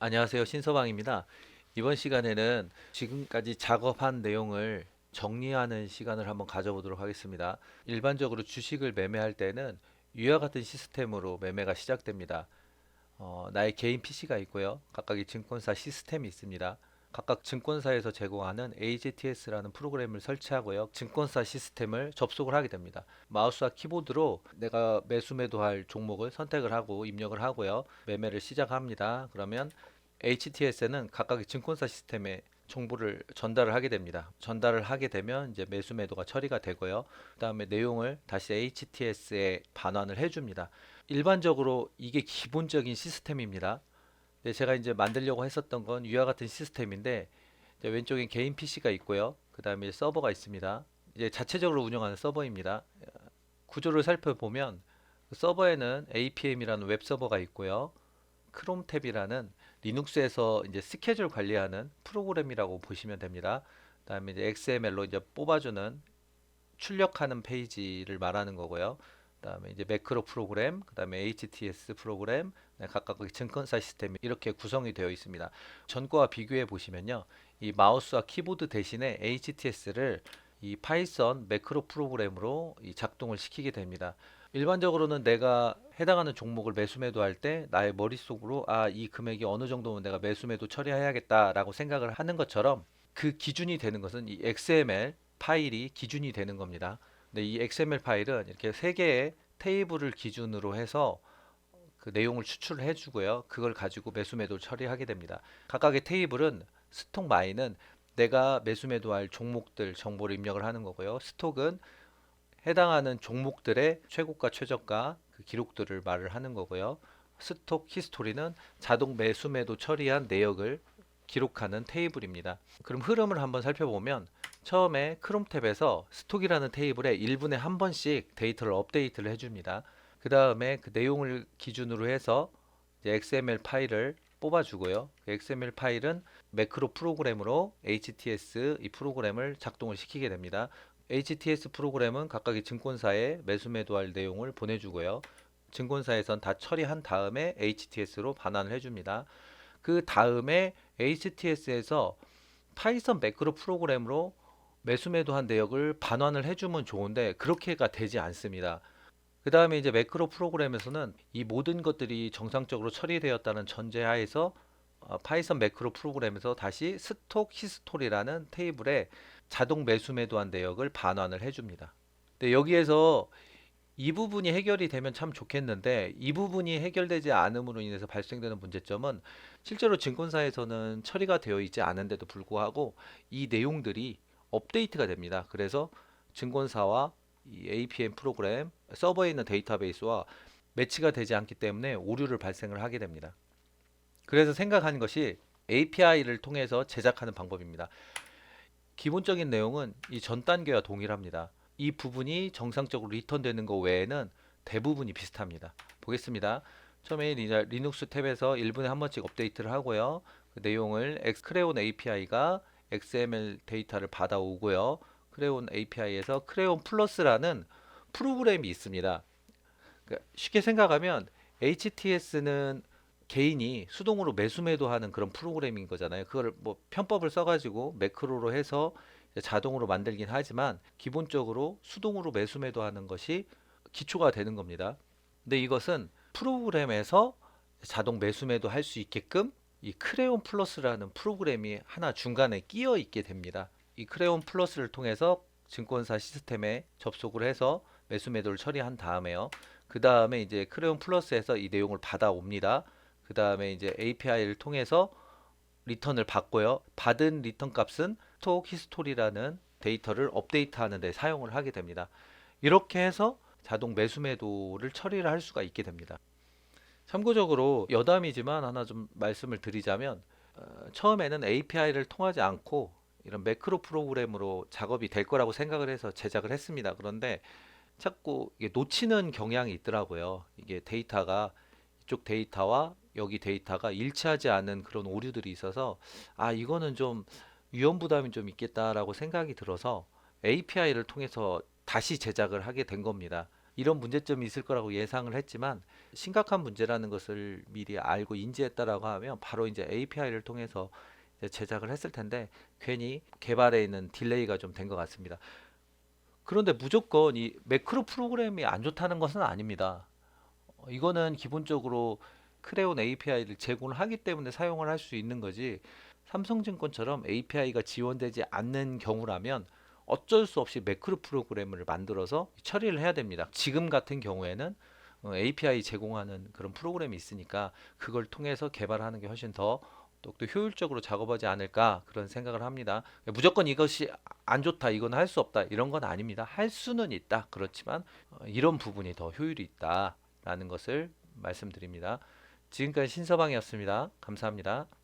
안녕하세요. 신서방입니다. 이번 시간에는 지금까지 작업한 내용을 정리하는 시간을 한번 가져보도록 하겠습니다. 일반적으로 주식을 매매할 때는 위와 같은 시스템으로 매매가 시작됩니다. 나의 개인 PC가 있고요. 각각의 증권사 시스템이 있습니다. 각각 증권사에서 제공하는 AGTS라는 프로그램을 설치하고요. 증권사 시스템을 접속을 하게 됩니다. 마우스와 키보드로 내가 매수 매도할 종목을 선택을 하고 입력을 하고요. 매매를 시작합니다. 그러면 HTS는 각각의 증권사 시스템에 정보를 전달을 하게 됩니다. 전달을 하게 되면 이제 매수 매도가 처리가 되고요. 그다음에 내용을 다시 HTS에 반환을 해줍니다. 일반적으로 이게 기본적인 시스템입니다. 네, 제가 이제 만들려고 했었던 건 위와 같은 시스템인데 이제 왼쪽에 개인 PC가 있고요. 그 다음에 서버가 있습니다. 이제 자체적으로 운영하는 서버입니다. 구조를 살펴보면 서버에는 APM이라는 웹 서버가 있고요. 크롬 탭이라는 리눅스에서 이제 스케줄 관리하는 프로그램이라고 보시면 됩니다. 그다음에 이제 XML로 이제 뽑아주는 출력하는 페이지를 말하는 거고요. 그다음에 이제 매크로 프로그램, 그다음에 HTS 프로그램, 네, 각각의 증권사 시스템이 이렇게 구성이 되어 있습니다. 전거와 비교해 보시면요, 이 마우스와 키보드 대신에 HTS를 이 파이썬 매크로 프로그램으로 이 작동을 시키게 됩니다. 일반적으로는 내가 해당하는 종목을 매수매도 할 때 나의 머릿속으로 이 금액이 어느 정도면 내가 매수매도 처리해야겠다라고 생각을 하는 것처럼 그 기준이 되는 것은 이 XML 파일이 기준이 되는 겁니다. 근데 이 XML 파일은 이렇게 세 개의 테이블을 기준으로 해서 그 내용을 추출을 해주고요. 그걸 가지고 매수매도를 처리하게 됩니다. 각각의 테이블은 스톡 마이는 내가 매수매도할 종목들 정보를 입력을 하는 거고요. 스톡은 해당하는 종목들의 최고가 최저가 그 기록들을 말을 하는 거고요. 스톡 히스토리는 자동 매수 매도 처리한 내역을 기록하는 테이블입니다. 그럼 흐름을 한번 살펴보면 처음에 크롬 탭에서 스톡이라는 테이블에 1분에 한 번씩 데이터를 업데이트를 해줍니다. 그 다음에 그 내용을 기준으로 해서 이제 XML 파일을 뽑아주고요. 그 XML 파일은 매크로 프로그램으로 HTS 이 프로그램을 작동을 시키게 됩니다. HTS 프로그램은 각각의 증권사에 매수 매도할 내용을 보내주고요. 증권사에선 다 처리한 다음에 HTS로 반환을 해줍니다. 그 다음에 HTS에서 파이썬 매크로 프로그램으로 매수 매도한 내역을 반환을 해주면 좋은데 그렇게가 되지 않습니다. 그 다음에 이제 매크로 프로그램에서는 이 모든 것들이 정상적으로 처리되었다는 전제하에서 파이썬 매크로 프로그램에서 다시 스톡 히스토리라는 테이블에 자동 매수 매도한 내역을 반환을 해줍니다. 근데 여기에서 이 부분이 해결이 되면 참 좋겠는데 이 부분이 해결되지 않음으로 인해서 발생되는 문제점은 실제로 증권사에서는 처리가 되어 있지 않은데도 불구하고 이 내용들이 업데이트가 됩니다. 그래서 증권사와 이 APM 프로그램 서버에 있는 데이터베이스와 매치가 되지 않기 때문에 오류를 발생을 하게 됩니다. 그래서 생각한 것이 API를 통해서 제작하는 방법입니다. 기본적인 내용은 이 전 단계와 동일합니다. 이 부분이 정상적으로 리턴되는 것 외에는 대부분이 비슷합니다. 보겠습니다. 처음에 리눅스 탭에서 1분에 한 번씩 업데이트를 하고요. 그 내용을 크레온 API가 XML 데이터를 받아오고요. 크레온 API에서 크레온 플러스라는 프로그램이 있습니다. 그러니까 쉽게 생각하면 HTS는 개인이 수동으로 매수매도하는 그런 프로그램인 거잖아요. 그걸 뭐 편법을 써가지고 매크로로 해서 자동으로 만들긴 하지만 기본적으로 수동으로 매수매도하는 것이 기초가 되는 겁니다. 근데 이것은 프로그램에서 자동 매수매도 할 수 있게끔 이 크레온 플러스라는 프로그램이 하나 중간에 끼어 있게 됩니다. 이 크레온 플러스를 통해서 증권사 시스템에 접속을 해서 매수매도를 처리한 다음에요. 그 다음에 이제 크레온 플러스에서 이 내용을 받아옵니다. 그 다음에 이제 API를 통해서 리턴을 받고요. 받은 리턴 값은 스톡 히스토리라는 데이터를 업데이트하는 데 사용을 하게 됩니다. 이렇게 해서 자동 매수 매도를 처리를 할 수가 있게 됩니다. 참고적으로 여담이지만 하나 좀 말씀을 드리자면 처음에는 API를 통하지 않고 이런 매크로 프로그램으로 작업이 될 거라고 생각을 해서 제작을 했습니다. 그런데 자꾸 이게 놓치는 경향이 있더라고요. 이게 데이터가 이쪽 데이터와 여기 데이터가 일치하지 않은 그런 오류들이 있어서 이거는 좀 위험 부담이 좀 있겠다라고 생각이 들어서 API를 통해서 다시 제작을 하게 된 겁니다. 이런 문제점이 있을 거라고 예상을 했지만 심각한 문제라는 것을 미리 알고 인지했다라고 하면 바로 이제 API를 통해서 이제 제작을 했을 텐데 괜히 개발에 있는 딜레이가 좀 된 것 같습니다. 그런데 무조건 이 매크로 프로그램이 안 좋다는 것은 아닙니다. 이거는 기본적으로 크레온 API를 제공을 하기 때문에 사용을 할 수 있는 거지. 삼성증권처럼 API가 지원되지 않는 경우라면 어쩔 수 없이 매크로 프로그램을 만들어서 처리를 해야 됩니다. 지금 같은 경우에는 API 제공하는 그런 프로그램이 있으니까 그걸 통해서 개발하는 게 훨씬 더 또 효율적으로 작업하지 않을까 그런 생각을 합니다. 무조건 이것이 안 좋다, 이건 할 수 없다 이런 건 아닙니다. 할 수는 있다. 그렇지만 이런 부분이 더 효율이 있다라는 것을 말씀드립니다. 지금까지 신서방이었습니다. 감사합니다.